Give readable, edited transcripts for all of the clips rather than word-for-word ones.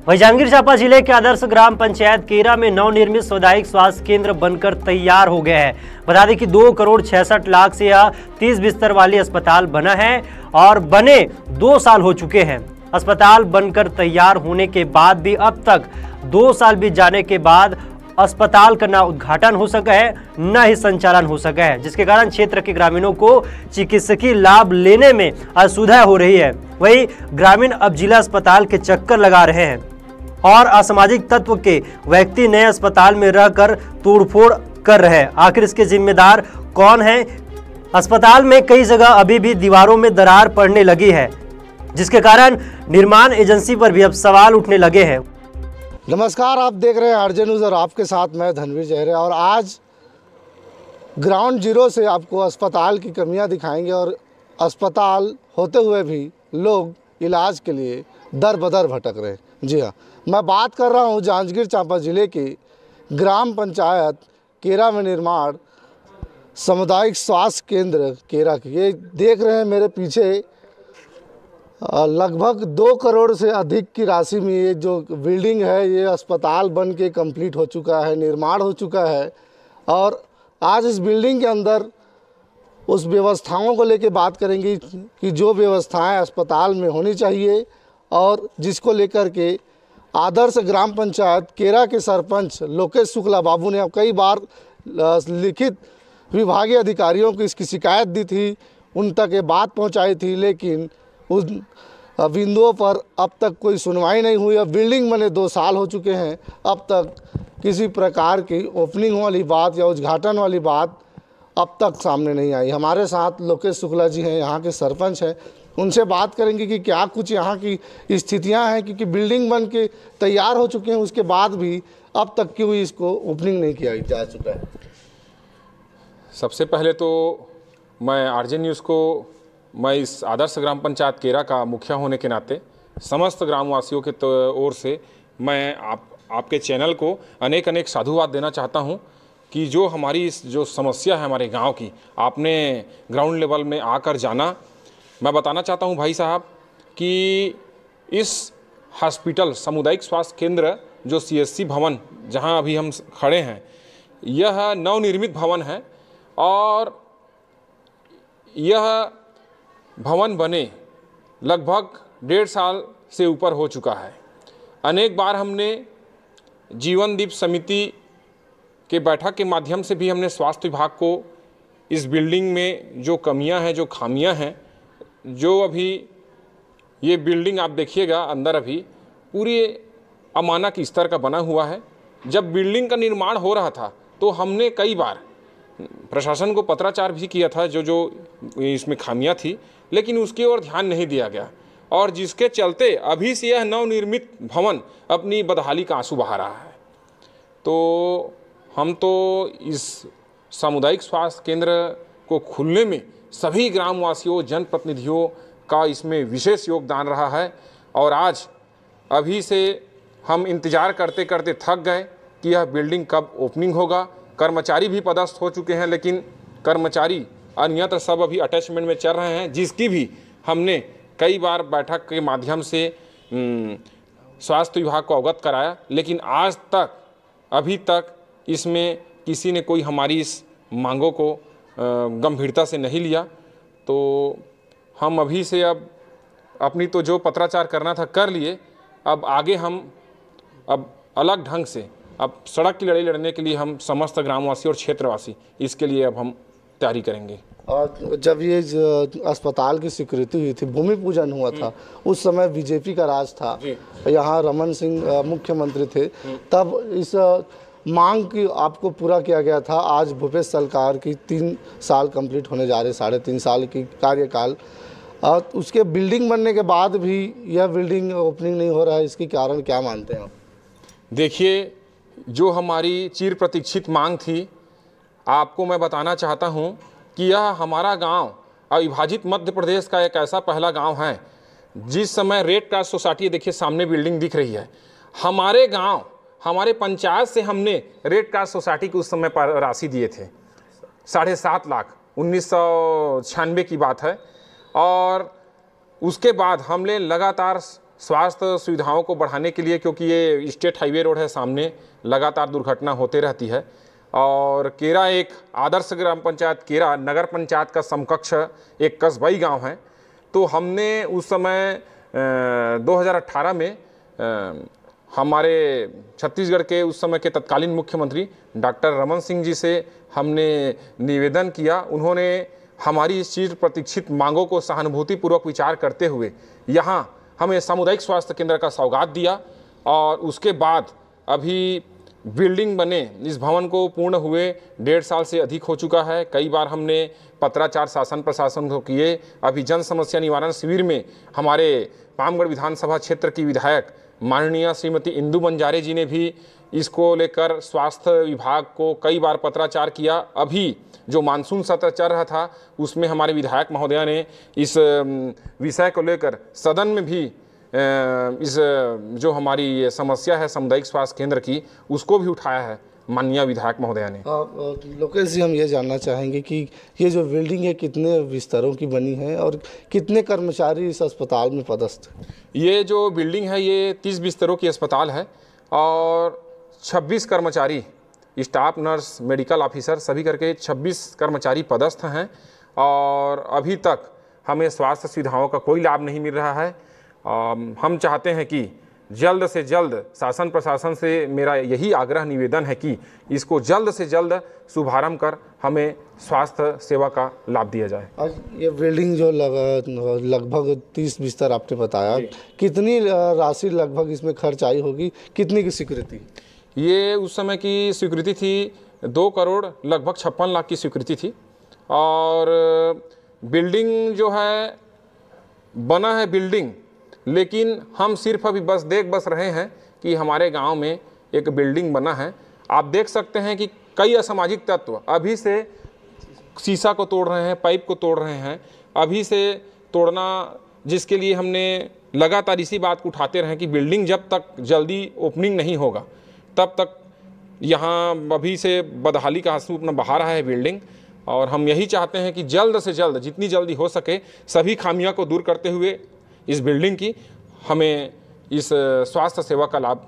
वहीं जांजगीर चांपा जिले के आदर्श ग्राम पंचायत केरा में नवनिर्मित सामुदायिक स्वास्थ्य केंद्र बनकर तैयार हो गया है। बता दें कि 2,66,00,000 से यह 30 बिस्तर वाली अस्पताल बना है और बने 2 साल हो चुके हैं। अस्पताल बनकर तैयार होने के बाद भी अब तक 2 साल बीत जाने के बाद अस्पताल का न उद्घाटन हो सका है न ही संचालन हो सका है, जिसके कारण क्षेत्र के ग्रामीणों को चिकित्सकीय लाभ लेने में असुविधा हो रही है। वहीं ग्रामीण अब जिला अस्पताल के चक्कर लगा रहे हैं और असामाजिक तत्व के व्यक्ति नए अस्पताल में रहकर तोड़फोड़ कर रहे हैं। आखिर इसके जिम्मेदार कौन है? अस्पताल में कई जगह अभी भी दीवारों में दरार पड़ने लगी है, जिसके कारण निर्माण एजेंसी पर भी अब सवाल उठने लगे हैं। नमस्कार, आप देख रहे हैं आरजे न्यूज़ और आपके साथ मैं धनवीर जहरे। और आज ग्राउंड जीरो से आपको अस्पताल की कमियां दिखाएंगे और अस्पताल होते हुए भी लोग इलाज के लिए दर बदर भटक रहे हैं। जी हाँ, मैं बात कर रहा हूं जांजगीर चांपा ज़िले की ग्राम पंचायत केरा में निर्माण सामुदायिक स्वास्थ्य केंद्र केरा की। ये देख रहे हैं मेरे पीछे लगभग 2 करोड़ से अधिक की राशि में ये जो बिल्डिंग है, ये अस्पताल बन के कंप्लीट हो चुका है, निर्माण हो चुका है। और आज इस बिल्डिंग के अंदर उस व्यवस्थाओं को लेके बात करेंगे कि जो व्यवस्थाएं अस्पताल में होनी चाहिए और जिसको लेकर के आदर्श ग्राम पंचायत केरा के सरपंच लोकेश शुक्ला बाबू ने कई बार लिखित विभागीय अधिकारियों को इसकी शिकायत दी थी, उन तक ये बात पहुंचाई थी, लेकिन उस बिंदुओं पर अब तक कोई सुनवाई नहीं हुई। अब बिल्डिंग बने 2 साल हो चुके हैं, अब तक किसी प्रकार की ओपनिंग वाली बात या उद्घाटन वाली बात अब तक सामने नहीं आई। हमारे साथ लोकेश शुक्ला जी हैं, यहाँ के सरपंच हैं, उनसे बात करेंगे कि क्या कुछ यहाँ की स्थितियाँ हैं, क्योंकि बिल्डिंग बन के तैयार हो चुके हैं, उसके बाद भी अब तक क्यों इसको ओपनिंग नहीं किया जा चुका है। सबसे पहले तो मैं आरजे न्यूज़ को, मैं इस आदर्श ग्राम पंचायत केरा का मुखिया होने के नाते समस्त ग्रामवासियों के ओर से मैं आपके चैनल को अनेक अनेक साधुवाद देना चाहता हूं कि जो हमारी इस जो समस्या है हमारे गांव की, आपने ग्राउंड लेवल में आकर जाना। मैं बताना चाहता हूं भाई साहब कि इस हॉस्पिटल सामुदायिक स्वास्थ्य केंद्र जो CSC भवन जहां अभी हम खड़े हैं, यह नवनिर्मित भवन है और यह भवन बने लगभग 1.5 साल से ऊपर हो चुका है। अनेक बार हमने जीवन दीप समिति के बैठक के माध्यम से भी हमने स्वास्थ्य विभाग को इस बिल्डिंग में जो कमियां हैं, जो खामियां हैं, जो अभी ये बिल्डिंग आप देखिएगा अंदर अभी पूरी अमानक स्तर का बना हुआ है। जब बिल्डिंग का निर्माण हो रहा था तो हमने कई बार प्रशासन को पत्राचार भी किया था जो इसमें खामियां थी, लेकिन उसकी ओर ध्यान नहीं दिया गया और जिसके चलते अभी से यह नवनिर्मित भवन अपनी बदहाली का आंसू बहा रहा है। तो हम तो इस सामुदायिक स्वास्थ्य केंद्र को खुलने में सभी ग्रामवासियों, जनप्रतिनिधियों का इसमें विशेष योगदान रहा है और आज अभी से हम इंतज़ार करते करते थक गए कि यह बिल्डिंग कब ओपनिंग होगा। कर्मचारी भी पदस्थ हो चुके हैं, लेकिन कर्मचारी अन्यत्र सब अभी अटैचमेंट में चल रहे हैं, जिसकी भी हमने कई बार बैठक के माध्यम से स्वास्थ्य विभाग को अवगत कराया, लेकिन आज तक अभी तक इसमें किसी ने कोई हमारी इस मांगों को गंभीरता से नहीं लिया। तो हम अभी से अब अपनी तो जो पत्राचार करना था कर लिए, अब आगे हम अब अलग ढंग से अब सड़क की लड़ाई लड़ने के लिए हम समस्त ग्रामवासी और क्षेत्रवासी इसके लिए अब हम तैयारी करेंगे। और जब ये अस्पताल की स्वीकृति हुई थी, भूमि पूजन हुआ था, उस समय बीजेपी का राज था, यहाँ रमन सिंह मुख्यमंत्री थे, तब इस मांग की आपको पूरा किया गया था। आज भूपेश सरकार की 3 साल कंप्लीट होने जा रहे, 3.5 साल की कार्यकाल, और उसके बिल्डिंग बनने के बाद भी यह बिल्डिंग ओपनिंग नहीं हो रहा है, इसकी कारण क्या मानते हैं आप? देखिए, जो हमारी चिर प्रतीक्षित मांग थी, आपको मैं बताना चाहता हूं कि यह हमारा गांव अविभाजित मध्य प्रदेश का एक ऐसा पहला गांव है जिस समय रेड क्रॉस सोसाइटी, देखिए सामने बिल्डिंग दिख रही है, हमारे गांव, हमारे पंचायत से हमने रेड क्रॉस सोसाइटी को उस समय पर राशि दिए थे 7.5 लाख, 1996 की बात है। और उसके बाद हमने लगातार स्वास्थ्य सुविधाओं को बढ़ाने के लिए, क्योंकि ये स्टेट हाईवे रोड है, सामने लगातार दुर्घटना होते रहती है और केरा एक आदर्श ग्राम पंचायत, केरा नगर पंचायत का समकक्ष एक कस्बाई गांव है। तो हमने उस समय 2018 में हमारे छत्तीसगढ़ के उस समय के तत्कालीन मुख्यमंत्री डॉक्टर रमन सिंह जी से हमने निवेदन किया। उन्होंने हमारी इस चीज़ प्रतीक्षित मांगों को सहानुभूतिपूर्वक विचार करते हुए यहाँ हमें सामुदायिक स्वास्थ्य केंद्र का सौगात दिया और उसके बाद अभी बिल्डिंग बने, इस भवन को पूर्ण हुए 1.5 साल से अधिक हो चुका है। कई बार हमने पत्राचार शासन प्रशासन को किए। अभी जन समस्या निवारण शिविर में हमारे पामगढ़ विधानसभा क्षेत्र की विधायक माननीय श्रीमती इंदु बंजारे जी ने भी इसको लेकर स्वास्थ्य विभाग को कई बार पत्राचार किया। अभी जो मानसून सत्र चल रहा था उसमें हमारे विधायक महोदया ने इस विषय को लेकर सदन में भी इस जो हमारी ये समस्या है सामुदायिक स्वास्थ्य केंद्र की, उसको भी उठाया है माननीय विधायक महोदया ने। लोकेश जी, हम ये जानना चाहेंगे कि ये जो बिल्डिंग है कितने बिस्तरों की बनी है और कितने कर्मचारी इस अस्पताल में पदस्थ हैं? ये जो बिल्डिंग है ये 30 बिस्तरों की अस्पताल है और 26 कर्मचारी, स्टाफ, नर्स, मेडिकल ऑफिसर सभी करके 26 कर्मचारी पदस्थ हैं और अभी तक हमें स्वास्थ्य सुविधाओं का कोई लाभ नहीं मिल रहा है। हम चाहते हैं कि जल्द से जल्द शासन प्रशासन से मेरा यही आग्रह निवेदन है कि इसको जल्द से जल्द शुभारंभ कर हमें स्वास्थ्य सेवा का लाभ दिया जाए। आज ये बिल्डिंग जो लगभग 30 बिस्तर आपने बताया, कितनी राशि लगभग इसमें खर्च आई होगी, कितनी की स्वीकृति? ये उस समय की स्वीकृति थी 2 करोड़ लगभग 56 लाख की स्वीकृति थी और बिल्डिंग जो है बना है बिल्डिंग, लेकिन हम सिर्फ अभी बस देख रहे हैं कि हमारे गांव में एक बिल्डिंग बना है। आप देख सकते हैं कि कई असामाजिक तत्व अभी से शीशा को तोड़ रहे हैं, पाइप को तोड़ रहे हैं, अभी से तोड़ना, जिसके लिए हमने लगातार इसी बात को उठाते रहे कि बिल्डिंग जब तक जल्दी ओपनिंग नहीं होगा तब तक यहाँ अभी से बदहाली का आंसू अपना बहा रहा है बिल्डिंग। और हम यही चाहते हैं कि जल्द से जल्द, जितनी जल्दी हो सके, सभी खामियों को दूर करते हुए इस बिल्डिंग की हमें इस स्वास्थ्य सेवा का लाभ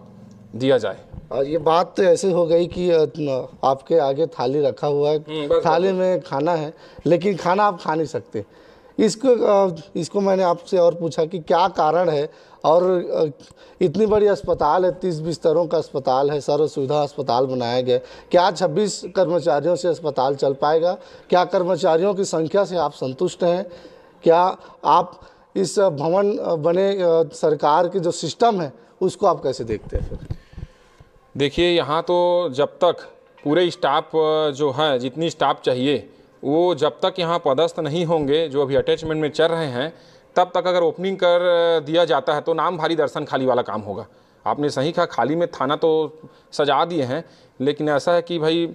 दिया जाए। और ये बात तो ऐसे हो गई कि आपके आगे थाली रखा हुआ है, थाली में खाना है, लेकिन खाना आप खा नहीं सकते। इसको मैंने आपसे और पूछा कि क्या कारण है, और इतनी बड़ी अस्पताल है, 30 बिस्तरों का अस्पताल है, सर्व सुविधा अस्पताल बनाया गया, क्या 26 कर्मचारियों से अस्पताल चल पाएगा? क्या कर्मचारियों की संख्या से आप संतुष्ट हैं? क्या आप इस भवन बने सरकार के जो सिस्टम है उसको आप कैसे देखते हैं? फिर देखिए, यहाँ तो जब तक पूरे स्टाफ जो है, जितनी स्टाफ चाहिए, वो जब तक यहाँ पदस्थ नहीं होंगे, जो अभी अटैचमेंट में चल रहे हैं, तब तक अगर ओपनिंग कर दिया जाता है तो नाम भारी दर्शन खाली वाला काम होगा। आपने सही कहा, खाली में थाना तो सजा दिए हैं, लेकिन ऐसा है कि भाई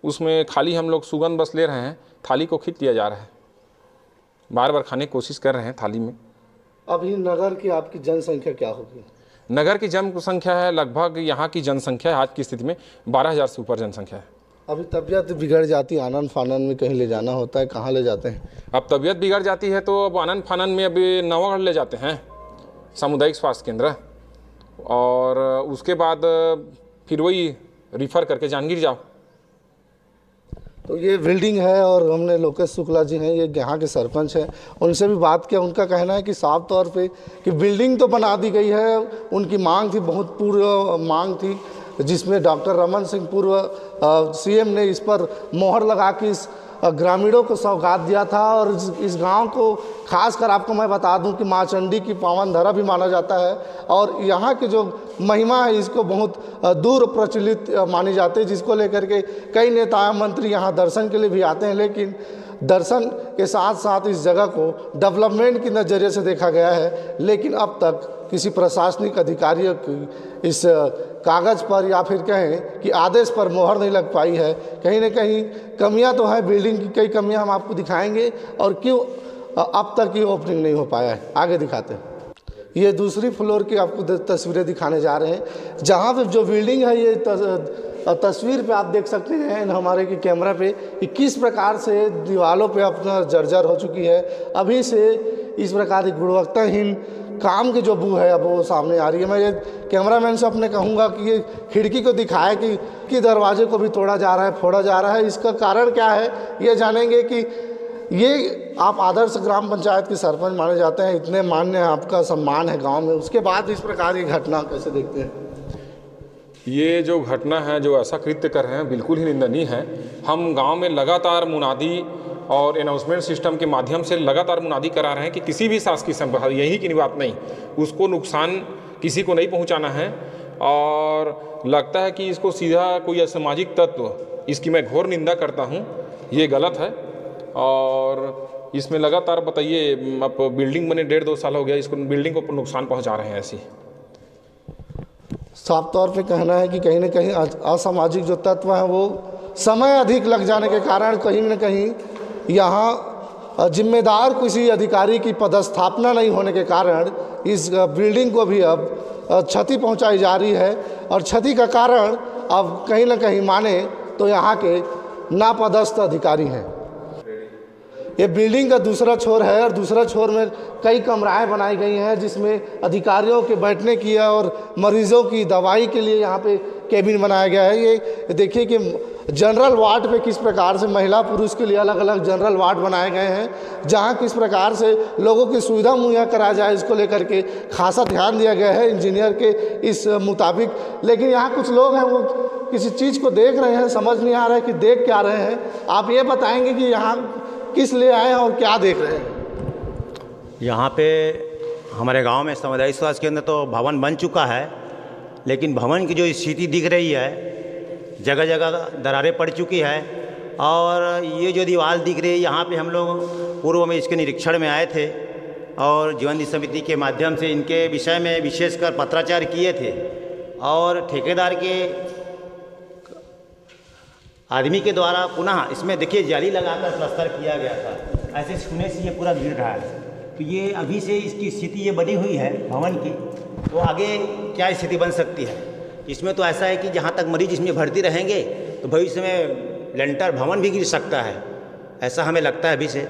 उसमें खाली हम लोग सुगंध बस ले रहे हैं, थाली को खींच दिया जा रहा है, बार बार खाने की कोशिश कर रहे हैं थाली में। अभी नगर की आपकी जनसंख्या क्या होगी? नगर की जनसंख्या है लगभग, यहाँ की जनसंख्या आज की स्थिति में 12,000 से ऊपर जनसंख्या है। अभी तबीयत बिगड़ जाती, आनन फानन में कहीं ले जाना होता है, कहाँ ले जाते हैं? अब तबीयत बिगड़ जाती है तो अब आनन फानन में अभी नवागढ़ ले जाते हैं, सामुदायिक स्वास्थ्य केंद्र, और उसके बाद फिर वही रिफ़र करके जांजगीर जाओ। तो ये बिल्डिंग है और हमने लोकेश शुक्ला जी हैं, ये यहाँ के सरपंच हैं, उनसे भी बात किया। उनका कहना है कि साफ तौर पे कि बिल्डिंग तो बना दी गई है, उनकी मांग थी, बहुत पूर्व मांग थी, जिसमें डॉक्टर रमन सिंह पूर्व सीएम ने इस पर मोहर लगा के इस ग्रामीणों को सौगात दिया था। और इस गांव को खासकर आपको मैं बता दूं कि माँ चंडी की पावन धरा भी माना जाता है, और यहाँ की जो महिमा है इसको बहुत दूर प्रचलित मानी जाती है, जिसको लेकर के कई नेता मंत्री यहाँ दर्शन के लिए भी आते हैं। लेकिन दर्शन के साथ साथ इस जगह को डेवलपमेंट की नज़रिए से देखा गया है, लेकिन अब तक किसी प्रशासनिक अधिकारियों की इस कागज़ पर या फिर कहें कि आदेश पर मोहर नहीं लग पाई है। कहीं ना कहीं कमियां तो हैं, बिल्डिंग की कई कमियां हम आपको दिखाएंगे और क्यों अब तक ये ओपनिंग नहीं हो पाया है, आगे दिखाते हैं। ये दूसरी फ्लोर की आपको तस्वीरें दिखाने जा रहे हैं, जहाँ पे जो बिल्डिंग है, ये तस्वीर पे आप देख सकते हैं हमारे के कैमरा पे कि किस प्रकार से दीवारों पे अपना जर्जर हो चुकी है। अभी से इस प्रकार की गुणवत्ताहीन काम की जो बू है अब वो सामने आ रही है। मैं ये कैमरामैन से अपने कहूँगा कि ये खिड़की को दिखाए कि दरवाजे को भी तोड़ा जा रहा है, फोड़ा जा रहा है। इसका कारण क्या है ये जानेंगे कि ये आप आदर्श ग्राम पंचायत के सरपंच माने जाते हैं, इतने मान्य आपका सम्मान है गांव में, उसके बाद इस प्रकार की घटना कैसे देखते हैं? ये जो घटना है, जो ऐसा कृत्य कर रहे हैं, बिल्कुल ही निंदनीय है। हम गांव में लगातार मुनादी और अनाउंसमेंट सिस्टम के माध्यम से लगातार मुनादी करा रहे हैं कि किसी भी शासकीय संपत्ति, यही की बात नहीं, उसको नुकसान किसी को नहीं पहुंचाना है। और लगता है कि इसको सीधा कोई असामाजिक तत्व, इसकी मैं घोर निंदा करता हूं, ये गलत है। और इसमें लगातार बताइए, अब बिल्डिंग बने 1.5-2 साल हो गया, इसको बिल्डिंग को नुकसान पहुंचा रहे हैं। ऐसी साफ तौर पे कहना है कि कहीं ना कहीं असामाजिक जो तत्व हैं वो समय अधिक लग जाने के कारण कहीं ना कहीं यहाँ जिम्मेदार किसी अधिकारी की पदस्थापना नहीं होने के कारण इस बिल्डिंग को भी अब क्षति पहुंचाई जा रही है। और क्षति का कारण अब कहीं ना कहीं माने तो यहाँ के नापदस्थ अधिकारी हैं। ये बिल्डिंग का दूसरा छोर है और दूसरा छोर में कई कमराएं बनाई गई हैं जिसमें अधिकारियों के बैठने की और मरीजों की दवाई के लिए यहाँ पे केबिन बनाया गया है। ये देखिए कि जनरल वार्ड पे किस प्रकार से महिला पुरुष के लिए अलग अलग जनरल वार्ड बनाए गए हैं, जहाँ किस प्रकार से लोगों की सुविधा मुहैया कराया जाए, इसको लेकर के खासा ध्यान दिया गया है इंजीनियर के इस मुताबिक। लेकिन यहाँ कुछ लोग हैं वो किसी चीज़ को देख रहे हैं, समझ नहीं आ रहा है कि देख क्या रहे हैं। आप ये बताएँगे कि यहाँ किस लिए आए हैं और क्या देख रहे हैं? यहाँ पे हमारे गांव में सामुदायिक स्वास्थ्य केंद्र तो भवन बन चुका है, लेकिन भवन की जो स्थिति दिख रही है, जगह जगह दरारें पड़ चुकी है। और ये जो दीवार दिख रही है, यहाँ पे हम लोग पूर्व में इसके निरीक्षण में आए थे और जीवन दी समिति के माध्यम से इनके विषय में विशेषकर पत्राचार किए थे। और ठेकेदार के आदमी के द्वारा पुनः इसमें देखिए जाली लगाकर प्लास्टर किया गया था। ऐसे छूने से ये पूरा गिर रहा है। तो ये अभी से इसकी स्थिति ये बनी हुई है भवन की, तो आगे क्या स्थिति बन सकती है? इसमें तो ऐसा है कि जहाँ तक मरीज इसमें भर्ती रहेंगे तो भविष्य में लेंटर भवन भी गिर सकता है, ऐसा हमें लगता है अभी से,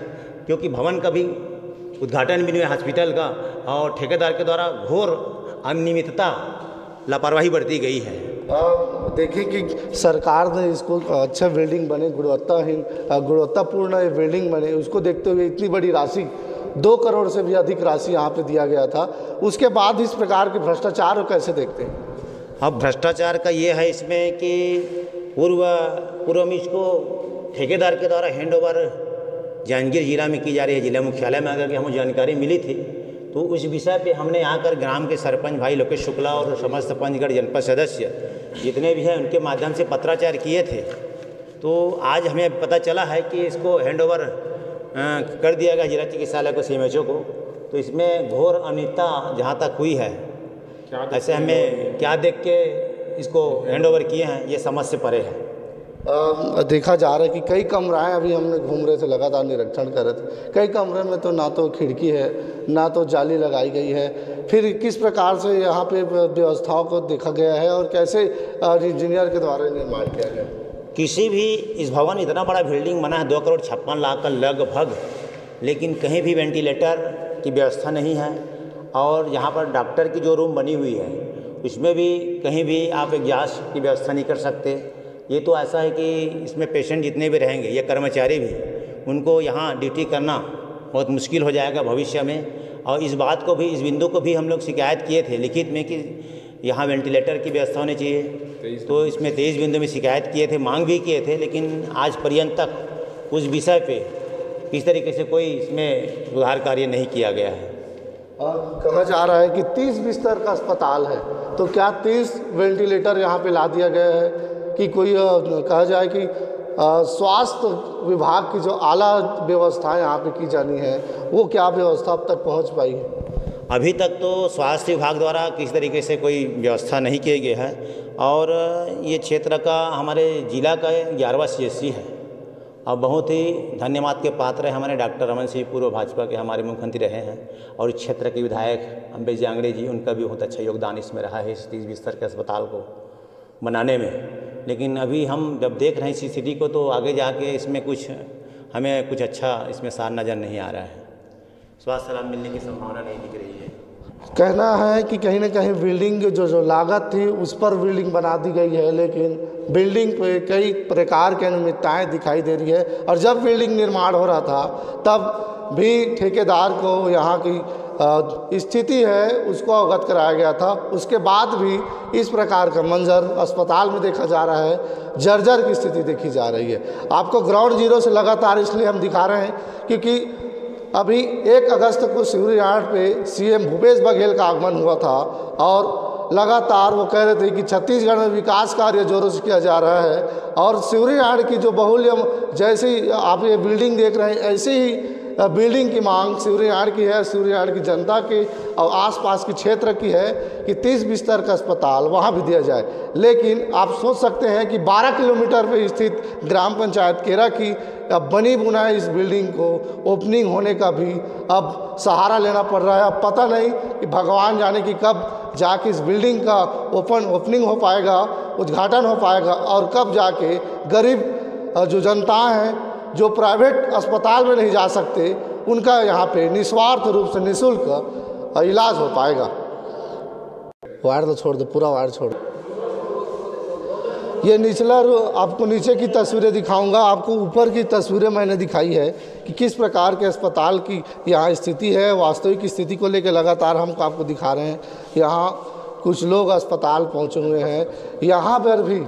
क्योंकि भवन का भी उद्घाटन भी नहीं है हॉस्पिटल का और ठेकेदार के द्वारा घोर अनियमितता, लापरवाही बरती गई है। देखिए कि सरकार ने इसको अच्छा बिल्डिंग बने, गुणवत्तापूर्ण बिल्डिंग बने, उसको देखते हुए इतनी बड़ी राशि 2 करोड़ से भी अधिक राशि यहाँ पे दिया गया था। उसके बाद इस प्रकार के भ्रष्टाचार को कैसे देखते हैं? अब भ्रष्टाचार का ये है इसमें कि पूर्व में इसको ठेकेदार के द्वारा हैंडओवर जांजगीर जिला में की जा रही है। जिला मुख्यालय में अगर हमें जानकारी मिली थी तो उस विषय पे हमने आकर ग्राम के सरपंच भाई लोकेश शुक्ला और समस्त पंचगढ़ जनपद सदस्य जितने भी हैं उनके माध्यम से पत्राचार किए थे। तो आज हमें पता चला है कि इसको हैंडओवर कर दिया गया जिला चिकित्सालय को, सीएमएचओ को। तो इसमें घोर अनियमितता जहाँ तक हुई है, ऐसे हमें क्या देख के इसको हैंडओवर किए हैं ये समझ से परे है। देखा जा रहा है कि कई कमराएं, अभी हमने घूम रहे थे, लगातार निरीक्षण कर रहे थे, कई कमरे में तो ना तो खिड़की है ना तो जाली लगाई गई है। फिर किस प्रकार से यहाँ पे व्यवस्थाओं को देखा गया है और कैसे इंजीनियर के द्वारा निर्माण किया गया? किसी भी इस भवन इतना बड़ा बिल्डिंग बना है 2 करोड़ 56 लाख का लगभग, लेकिन कहीं भी वेंटिलेटर की व्यवस्था नहीं है। और यहाँ पर डॉक्टर की जो रूम बनी हुई है उसमें भी कहीं भी आप एग्जास्ट की व्यवस्था नहीं कर सकते। ये तो ऐसा है कि इसमें पेशेंट जितने भी रहेंगे या कर्मचारी भी, उनको यहाँ ड्यूटी करना बहुत मुश्किल हो जाएगा भविष्य में। और इस बात को भी, इस बिंदु को भी हम लोग शिकायत किए थे लिखित में कि यहाँ वेंटिलेटर की व्यवस्था होनी चाहिए। तो इसमें 23 बिंदु में शिकायत किए थे, मांग भी किए थे, लेकिन आज पर्यंत तक उस विषय पे किस तरीके से कोई इसमें सुधार कार्य नहीं किया गया है। कहा जा रहा है कि 30 बिस्तर का अस्पताल है, तो क्या 30 वेंटिलेटर यहाँ पे ला दिया गया है कि कोई कहा जाए कि स्वास्थ्य विभाग की जो आला व्यवस्था यहाँ पे की जानी है वो क्या व्यवस्था अब तक पहुँच पाई है? अभी तक तो स्वास्थ्य विभाग द्वारा किसी तरीके से कोई व्यवस्था नहीं किया गया है। और ये क्षेत्र का, हमारे जिला का 11वां CHC है। और बहुत ही धन्यवाद के पात्र है हमारे डॉक्टर रमन सिंह, पूर्व भाजपा के हमारे मुख्यमंत्री रहे हैं। और इस क्षेत्र के विधायक अम्बेश जांगड़े जी, उनका भी बहुत अच्छा योगदान इसमें रहा है इस 30 बिस्तर के अस्पताल को बनाने में। लेकिन अभी हम जब देख रहे हैं इस स्थिति को तो आगे जाके इसमें कुछ अच्छा इसमें सार नज़र नहीं आ रहा है। स्वास्थ्य लाभ मिलने की संभावना नहीं दिख रही है। कहना है कि कहीं ना कहीं बिल्डिंग जो लागत थी उस पर बिल्डिंग बना दी गई है, लेकिन बिल्डिंग पे कई प्रकार की अनियमितताएँ दिखाई दे रही है। और जब बिल्डिंग निर्माण हो रहा था तब भी ठेकेदार को यहाँ की स्थिति है उसको अवगत कराया गया था। उसके बाद भी इस प्रकार का मंजर अस्पताल में देखा जा रहा है, जर्जर की स्थिति देखी जा रही है। आपको ग्राउंड जीरो से लगातार इसलिए हम दिखा रहे हैं क्योंकि अभी 1 अगस्त को सिवनी यार्ड पे सीएम भूपेश बघेल का आगमन हुआ था और लगातार वो कह रहे थे कि छत्तीसगढ़ में विकास कार्य जोरों से किया जा रहा है। और सिवनी यार्ड की जो बहुल्य जैसी आप ये बिल्डिंग देख रहे हैं ऐसे ही बिल्डिंग की मांग सिवनी यार्ड की है, सिवनी यार्ड की जनता की और आसपास के क्षेत्र की है कि 30 बिस्तर का अस्पताल वहाँ भी दिया जाए। लेकिन आप सोच सकते हैं कि 12 किलोमीटर पे स्थित ग्राम पंचायत केरा की अब बनी बुनाई इस बिल्डिंग को ओपनिंग होने का भी अब सहारा लेना पड़ रहा है। अब पता नहीं कि भगवान जाने कि कब जाके इस बिल्डिंग का ओपनिंग हो पाएगा, उद्घाटन हो पाएगा और कब जाके गरीब जो जनता हैं जो प्राइवेट अस्पताल में नहीं जा सकते उनका यहाँ पे निस्वार्थ रूप से निःशुल्क इलाज हो पाएगा। वायर तो छोड़ दो, पूरा वायर छोड़ दो। ये निचला आपको नीचे की तस्वीरें दिखाऊंगा, आपको ऊपर की तस्वीरें मैंने दिखाई है कि किस प्रकार के अस्पताल की यहाँ स्थिति है। वास्तविक स्थिति को लेकर लगातार हम आपको दिखा रहे हैं। यहाँ कुछ लोग अस्पताल पहुँचे हुए हैं, यहाँ पर भी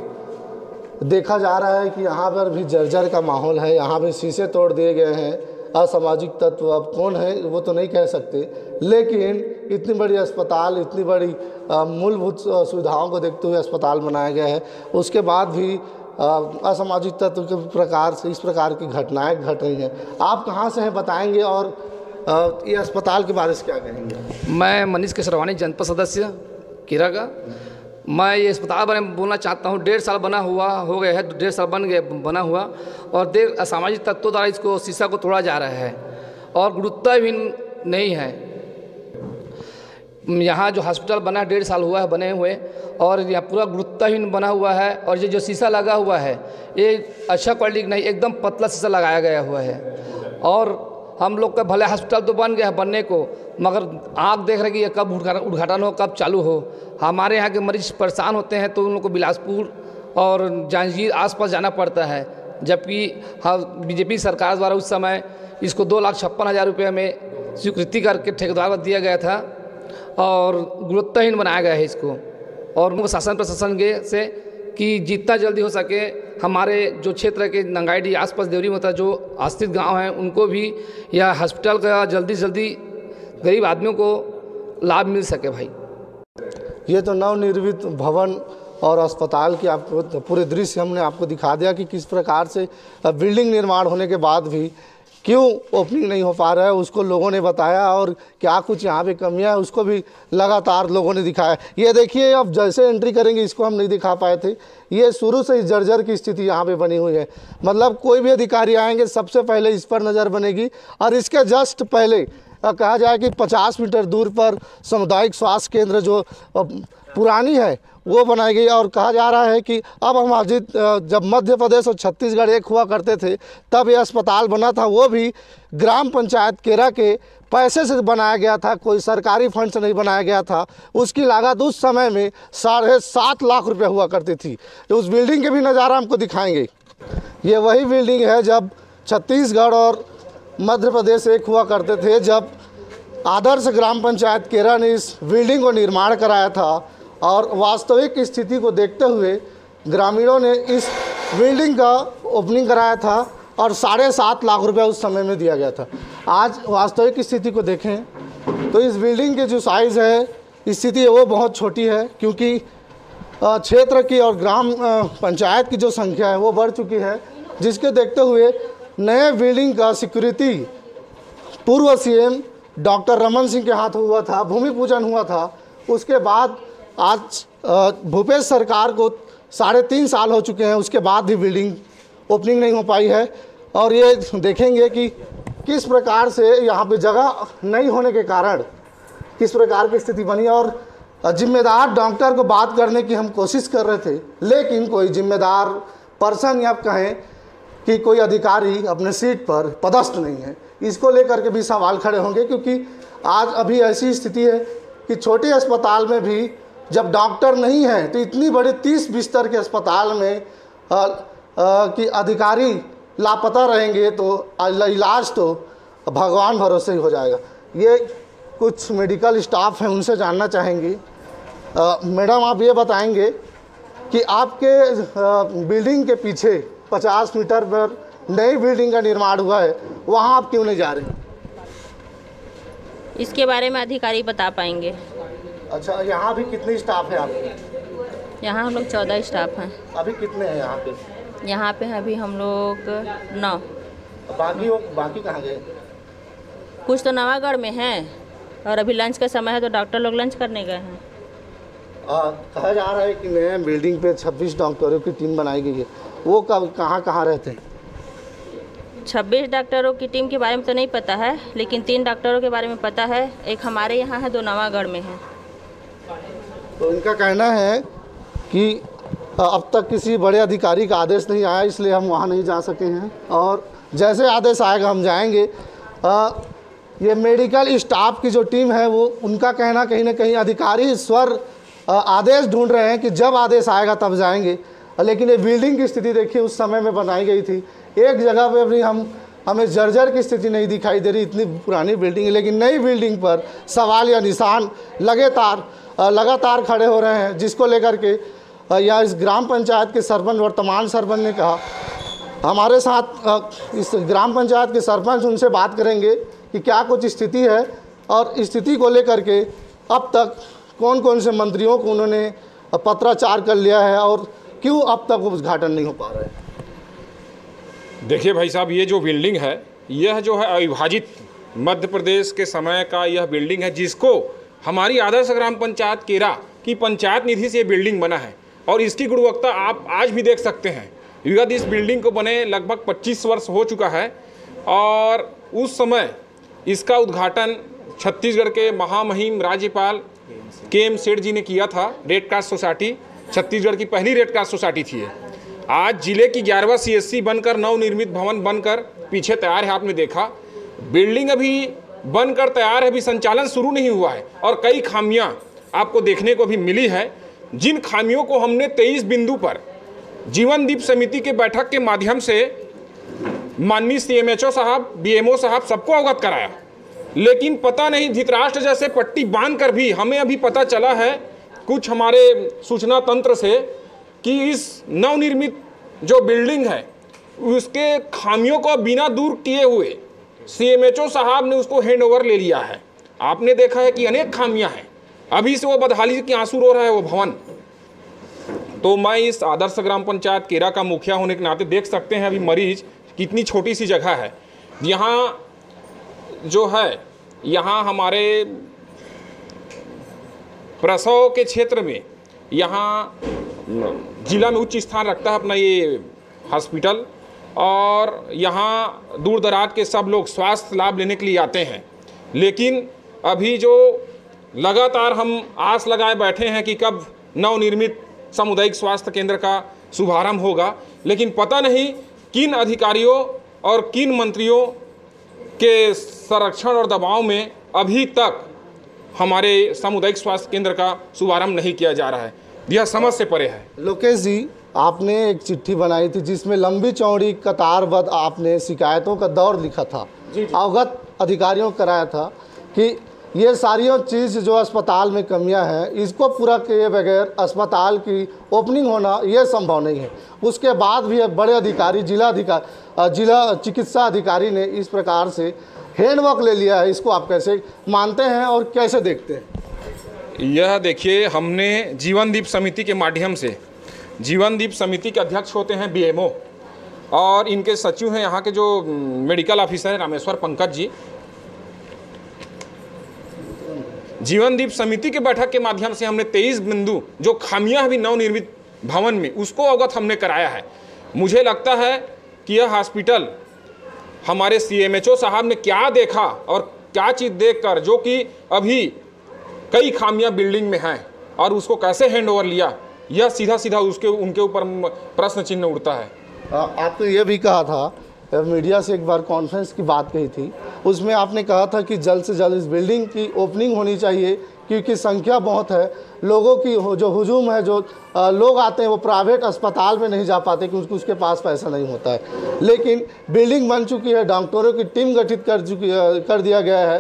देखा जा रहा है कि यहाँ पर भी जर्जर का माहौल है, यहाँ भी शीशे तोड़ दिए गए हैं। असामाजिक तत्व अब कौन है वो तो नहीं कह सकते, लेकिन इतनी बड़ी अस्पताल, इतनी बड़ी मूलभूत सुविधाओं को देखते हुए अस्पताल बनाया गया है, उसके बाद भी असामाजिक तत्व के प्रकार से इस प्रकार की घटनाएं घट रही हैं। आप कहाँ से हैं बताएंगे और ये अस्पताल के बारे में क्या कहेंगे? मैं मनीष केसरवानी, जनपद सदस्य केरा का। मैं ये अस्पताल बारे में बोलना चाहता हूँ। 1.5 साल बना हुआ हो गया है, 1.5 साल बना हुआ और असामाजिक तत्वों द्वारा इसको शीशा को तोड़ा जा रहा है और गुणवत्ता भी नहीं है। यहाँ जो हॉस्पिटल बना 1.5 साल हुआ है बने हुए और यहाँ पूरा गुणवत्ताहीन बना हुआ है और ये जो शीशा लगा हुआ है ये अच्छा क्वालिटी नहीं, एकदम पतला शीशा लगाया गया हुआ है। और हम लोग का भले हॉस्पिटल तो बन गया है बनने को, मगर आँख देख रहे कि ये कब उद्घाटन हो, कब चालू हो। हमारे यहाँ के मरीज परेशान होते हैं तो उन लोग को बिलासपुर और जांजगीर आसपास जाना पड़ता है, जबकि बीजेपी सरकार द्वारा उस समय इसको 2,56,000 रुपये में स्वीकृति करके ठेकेदार को दिया गया था और गुणवत्ताहीन बनाया गया है इसको। और उनको शासन प्रशासन के से कि जितना जल्दी हो सके हमारे जो क्षेत्र के नंगाईडी आसपास देवरी में जो आश्रित गांव हैं उनको भी यह हॉस्पिटल का जल्दी से जल्दी गरीब आदमियों को लाभ मिल सके। भाई ये तो नवनिर्मित भवन और अस्पताल की आपको पूरे दृश्य हमने आपको दिखा दिया कि किस प्रकार से बिल्डिंग निर्माण होने के बाद भी क्यों ओपनिंग नहीं हो पा रहा है, उसको लोगों ने बताया और क्या कुछ यहाँ पे कमियां है उसको भी लगातार लोगों ने दिखाया। ये देखिए अब जैसे एंट्री करेंगे इसको हम नहीं दिखा पाए थे, ये शुरू से ही जर्जर की स्थिति यहाँ पे बनी हुई है। मतलब कोई भी अधिकारी आएंगे सबसे पहले इस पर नज़र बनेगी और इसके जस्ट पहले कहा जाए कि 50 मीटर दूर पर सामुदायिक स्वास्थ्य केंद्र जो पुरानी है वो बनाई गई। और कहा जा रहा है कि अब हम जब मध्य प्रदेश और छत्तीसगढ़ एक हुआ करते थे तब ये अस्पताल बना था, वो भी ग्राम पंचायत केरा के पैसे से बनाया गया था, कोई सरकारी फंड से नहीं बनाया गया था। उसकी लागत उस समय में 7.5 लाख रुपये हुआ करती थी। तो उस बिल्डिंग के भी नज़ारा हमको दिखाएंगे। ये वही बिल्डिंग है जब छत्तीसगढ़ और मध्य प्रदेश एक हुआ करते थे, जब आदर्श ग्राम पंचायत केरा ने इस बिल्डिंग को निर्माण कराया था। और वास्तविक स्थिति को देखते हुए ग्रामीणों ने इस बिल्डिंग का ओपनिंग कराया था और 7.5 लाख रुपए उस समय में दिया गया था। आज वास्तविक स्थिति को देखें तो इस बिल्डिंग की जो साइज़ है, स्थिति है वो बहुत छोटी है, क्योंकि क्षेत्र की और ग्राम पंचायत की जो संख्या है वो बढ़ चुकी है, जिसके देखते हुए नए बिल्डिंग का सिक्योरिटी पूर्व सीएम डॉक्टर रमन सिंह के हाथ हुआ था, भूमि पूजन हुआ था। उसके बाद आज भूपेश सरकार को 3.5 साल हो चुके हैं, उसके बाद भी बिल्डिंग ओपनिंग नहीं हो पाई है। और ये देखेंगे कि किस प्रकार से यहाँ पे जगह नहीं होने के कारण किस प्रकार की स्थिति बनी। और जिम्मेदार डॉक्टर को बात करने की हम कोशिश कर रहे थे, लेकिन कोई जिम्मेदार पर्सन या कहें कि कोई अधिकारी अपने सीट पर पदस्थ नहीं है। इसको लेकर के भी सवाल खड़े होंगे, क्योंकि आज अभी ऐसी स्थिति है कि छोटे अस्पताल में भी जब डॉक्टर नहीं है तो इतनी बड़ी 30 बिस्तर के अस्पताल में कि अधिकारी लापता रहेंगे तो इलाज तो भगवान भरोसे ही हो जाएगा। ये कुछ मेडिकल स्टाफ हैं, उनसे जानना चाहेंगे। मैडम, आप ये बताएंगे कि आपके बिल्डिंग के पीछे 50 मीटर पर नई बिल्डिंग का निर्माण हुआ है, वहाँ आप क्यों नहीं जा रहे? इसके बारे में अधिकारी बता पाएंगे। अच्छा, यहाँ भी कितनी स्टाफ है आपके? यहाँ हम लोग 14 स्टाफ हैं। अभी कितने हैं यहाँ पे? यहाँ पे अभी हम लोग 9। बाकी कहाँ गए? कुछ तो नवागढ़ में हैं और अभी लंच का समय है तो डॉक्टर लोग लंच करने गए हैं। कहा जा रहा है कि नए बिल्डिंग पे 26 डॉक्टरों की टीम बनाई गई है, वो कहाँ रहते हैं? 26 डॉक्टरों की टीम के बारे में तो नहीं पता है, लेकिन 3 डॉक्टरों के बारे में पता है। एक हमारे यहाँ है, 2 नवागढ़ में हैं। तो इनका कहना है कि अब तक किसी बड़े अधिकारी का आदेश नहीं आया, इसलिए हम वहाँ नहीं जा सके हैं, और जैसे आदेश आएगा हम जाएंगे। ये मेडिकल स्टाफ की जो टीम है वो, उनका कहना कहीं ना कहीं अधिकारी स्वर आदेश ढूंढ रहे हैं कि जब आदेश आएगा तब जाएंगे। लेकिन ये बिल्डिंग की स्थिति देखिए, उस समय में बनाई गई थी, एक जगह पे भी हमें जर्जर की स्थिति नहीं दिखाई दे रही, इतनी पुरानी बिल्डिंग है। लेकिन नई बिल्डिंग पर सवाल या निशान लगातार खड़े हो रहे हैं, जिसको लेकर के या इस ग्राम पंचायत के सरपंच, वर्तमान सरपंच ने कहा हमारे साथ इस ग्राम पंचायत के सरपंच, उनसे बात करेंगे कि क्या कुछ स्थिति है और स्थिति को लेकर के अब तक कौन कौन से मंत्रियों को उन्होंने पत्राचार कर लिया है और क्यों अब तक उद्घाटन नहीं हो पा रहा है। देखिए भाई साहब, ये जो बिल्डिंग है, यह जो है अविभाजित मध्य प्रदेश के समय का यह बिल्डिंग है, जिसको हमारी आदर्श ग्राम पंचायत केरा की पंचायत निधि से ये बिल्डिंग बना है। और इसकी गुणवत्ता आप आज भी देख सकते हैं। विगत इस बिल्डिंग को बने लगभग 25 वर्ष हो चुका है और उस समय इसका उद्घाटन छत्तीसगढ़ के महामहिम राज्यपाल KM सेठ जी ने किया था। रेड क्रॉस सोसाइटी छत्तीसगढ़ की पहली रेड क्रॉस सोसाइटी थी। आज जिले की 11वां CSC बनकर नवनिर्मित भवन बनकर पीछे तैयार है। आपने देखा बिल्डिंग अभी बनकर तैयार है, अभी संचालन शुरू नहीं हुआ है और कई खामियां आपको देखने को भी मिली है, जिन खामियों को हमने 23 बिंदु पर जीवन दीप समिति के बैठक के माध्यम से माननीय CMHO साहब, BMO साहब सबको अवगत कराया। लेकिन पता नहीं, धृतराष्ट्र जैसे पट्टी बांध कर भी हमें अभी पता चला है कुछ हमारे सूचना तंत्र से कि इस नवनिर्मित जो बिल्डिंग है उसके खामियों को बिना दूर किए हुए CMHO साहब ने उसको हैंडओवर ले लिया है। आपने देखा है कि अनेक खामियां हैं, अभी से वो बदहाली के आंसू रो रहा है वो भवन। तो मैं इस आदर्श ग्राम पंचायत केरा का मुखिया होने के नाते देख सकते हैं अभी मरीज कितनी छोटी सी जगह है। यहाँ जो है, यहाँ हमारे प्रसव के क्षेत्र में यहाँ जिला में उच्च स्थान रखता है अपना ये हॉस्पिटल, और यहाँ दूर दराज के सब लोग स्वास्थ्य लाभ लेने के लिए आते हैं। लेकिन अभी जो लगातार हम आस लगाए बैठे हैं कि कब नवनिर्मित सामुदायिक स्वास्थ्य केंद्र का शुभारंभ होगा, लेकिन पता नहीं किन अधिकारियों और किन मंत्रियों के संरक्षण और दबाव में अभी तक हमारे सामुदायिक स्वास्थ्य केंद्र का शुभारंभ नहीं किया जा रहा है। यह समझ से परे है। लोकेश जी, आपने एक चिट्ठी बनाई थी जिसमें लंबी चौड़ी कतारबद्ध आपने शिकायतों का दौर लिखा था, अवगत अधिकारियों को कराया था कि ये सारी चीज़ जो अस्पताल में कमियां हैं, इसको पूरा किए बगैर अस्पताल की ओपनिंग होना ये संभव नहीं है। उसके बाद भी बड़े अधिकारी, जिला चिकित्सा अधिकारी ने इस प्रकार से हैंडवर्क ले लिया है। इसको आप कैसे मानते हैं और कैसे देखते हैं? यह देखिए, हमने जीवन दीप समिति के माध्यम से, जीवन दीप समिति के अध्यक्ष होते हैं BMO और इनके सचिव हैं यहाँ के जो मेडिकल ऑफिसर हैं रामेश्वर पंकज जी। जीवन दीप समिति के बैठक के माध्यम से हमने 23 बिंदु जो खामियां अभी नवनिर्मित भवन में, उसको अवगत हमने कराया है। मुझे लगता है कि यह हॉस्पिटल हमारे CMHO साहब ने क्या देखा और क्या चीज़ देखकर, जो कि अभी कई खामियां बिल्डिंग में हैं, और उसको कैसे हैंडओवर लिया, यह सीधा सीधा उनके ऊपर प्रश्न चिन्ह उठता है। आपने ये भी कहा था, मीडिया से एक बार कॉन्फ्रेंस की बात कही थी, उसमें आपने कहा था कि जल्द से जल्द इस बिल्डिंग की ओपनिंग होनी चाहिए, क्योंकि संख्या बहुत है लोगों की, जो हुजूम है, जो लोग आते हैं वो प्राइवेट अस्पताल में नहीं जा पाते क्योंकि उसके पास पैसा नहीं होता है। लेकिन बिल्डिंग बन चुकी है, डॉक्टरों की टीम गठित कर दिया गया है।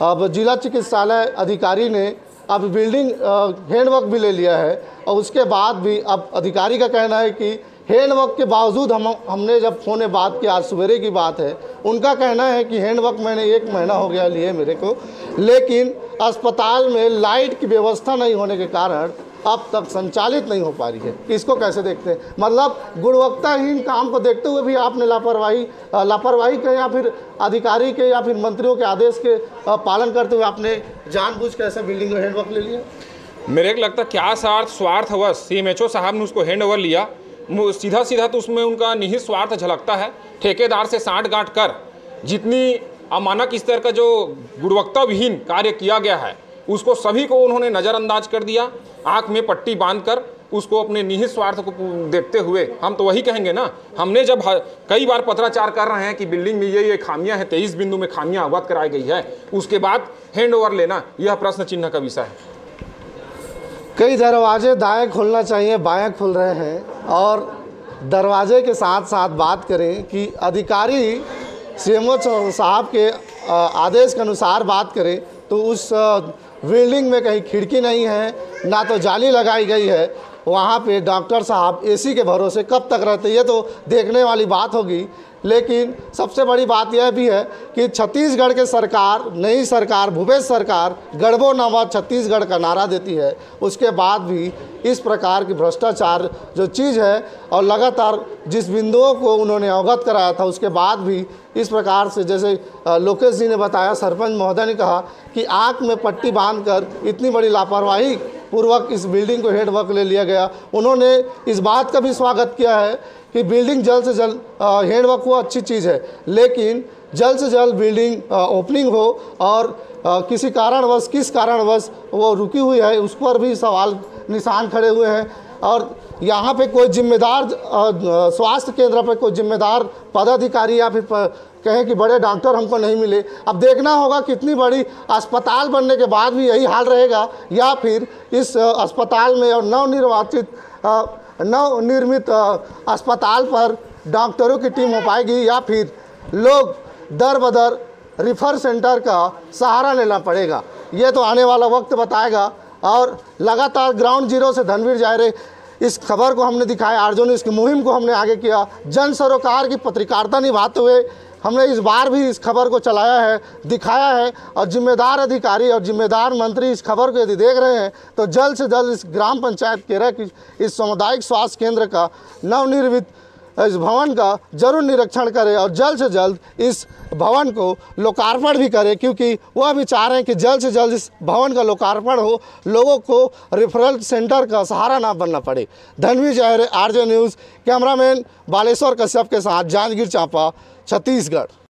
अब जिला चिकित्सालय अधिकारी ने अब बिल्डिंग हैंडवर्क भी ले लिया है और उसके बाद भी अब अधिकारी का कहना है कि हैंडवर्क के बावजूद हमने जब फ़ोन में बात की, आज सवेरे की बात है, उनका कहना है कि हैंडवर्क मैंने 1 महीना हो गया लिए मेरे को, लेकिन अस्पताल में लाइट की व्यवस्था नहीं होने के कारण अब तक संचालित नहीं हो पा रही है। इसको कैसे देखते हैं? मतलब गुणवत्ताहीन काम को देखते हुए भी आपने लापरवाही के या फिर अधिकारी के या फिर मंत्रियों के आदेश के पालन करते हुए आपने जानबूझ के ऐसा बिल्डिंग में हैंडवर्क ले लिया? मेरे को लगता क्या स्वार्थवश CMHO साहब ने उसको हैंड ओवर लिया, सीधा तो उसमें उनका निहित स्वार्थ झलकता है। ठेकेदार से साँठ-गाँठ कर जितनी अमानक स्तर का जो गुणवत्ता विहीन कार्य किया गया है उसको सभी को उन्होंने नज़रअंदाज कर दिया, आंख में पट्टी बांधकर उसको अपने निहित स्वार्थ को देखते हुए। हम तो वही कहेंगे ना, हमने जब कई बार पत्राचार कर रहे हैं कि बिल्डिंग में ये खामियां हैं, 23 बिंदु में खामियां अवगत कराई गई है, उसके बाद हैंड ओवर लेना यह प्रश्न चिन्ह का विषय है। कई दरवाजे दाएं खोलना चाहिए, बाएं खुल रहे हैं। और दरवाजे के साथ साथ बात करें कि अधिकारी CMO साहब के आदेश के अनुसार बात करें तो उस बिल्डिंग में कहीं खिड़की नहीं है, ना तो जाली लगाई गई है। वहाँ पे डॉक्टर साहब AC के भरोसे कब तक रहते, ये तो देखने वाली बात होगी। लेकिन सबसे बड़ी बात यह भी है कि छत्तीसगढ़ के सरकार, नई सरकार, भूपेश सरकार गढ़बो नवा छत्तीसगढ़ का नारा देती है, उसके बाद भी इस प्रकार की भ्रष्टाचार जो चीज़ है और लगातार जिस बिंदुओं को उन्होंने अवगत कराया था उसके बाद भी इस प्रकार से, जैसे लोकेश जी ने बताया, सरपंच महोदय ने कहा कि आँख में पट्टी बांधकर इतनी बड़ी लापरवाही पूर्वक इस बिल्डिंग को हैंडवर्क ले लिया गया। उन्होंने इस बात का भी स्वागत किया है कि बिल्डिंग जल्द से जल्द हैंडवर्क हो, अच्छी चीज़ है, लेकिन जल्द से जल्द बिल्डिंग ओपनिंग हो और किस कारणवश वो रुकी हुई है उस पर भी सवाल निशान खड़े हुए हैं। और यहाँ पे कोई जिम्मेदार स्वास्थ्य केंद्र पे कोई जिम्मेदार पदाधिकारी या फिर कहें कि बड़े डॉक्टर हमको नहीं मिले। अब देखना होगा कितनी बड़ी अस्पताल बनने के बाद भी यही हाल रहेगा, या फिर इस अस्पताल में और नवनिर्मित अस्पताल पर डॉक्टरों की टीम हो पाएगी, या फिर लोग दर बदर रिफर सेंटर का सहारा लेना पड़ेगा। ये तो आने वाला वक्त बताएगा। और लगातार ग्राउंड जीरो से धनवीर जायरे इस खबर को हमने दिखाया, आरजो न्यूज़ की मुहिम को हमने आगे किया, जन सरोकार की पत्रकारिता निभाते हुए हमने इस बार भी इस खबर को चलाया है, दिखाया है। और जिम्मेदार अधिकारी और जिम्मेदार मंत्री इस खबर को यदि देख रहे हैं तो जल्द से जल्द इस ग्राम पंचायत केरा की इस सामुदायिक स्वास्थ्य केंद्र का नवनिर्मित इस भवन का जरूर निरीक्षण करें और जल्द से जल्द इस भवन को लोकार्पण भी करें, क्योंकि वह भी चाह रहे हैं कि जल्द से जल्द इस भवन का लोकार्पण हो, लोगों को रेफरल सेंटर का सहारा ना बनना पड़े। Dhanvir Jaire, RJ news, cameraman Baleshwar Kashyap के साथ जांजगीर चांपा, छत्तीसगढ़।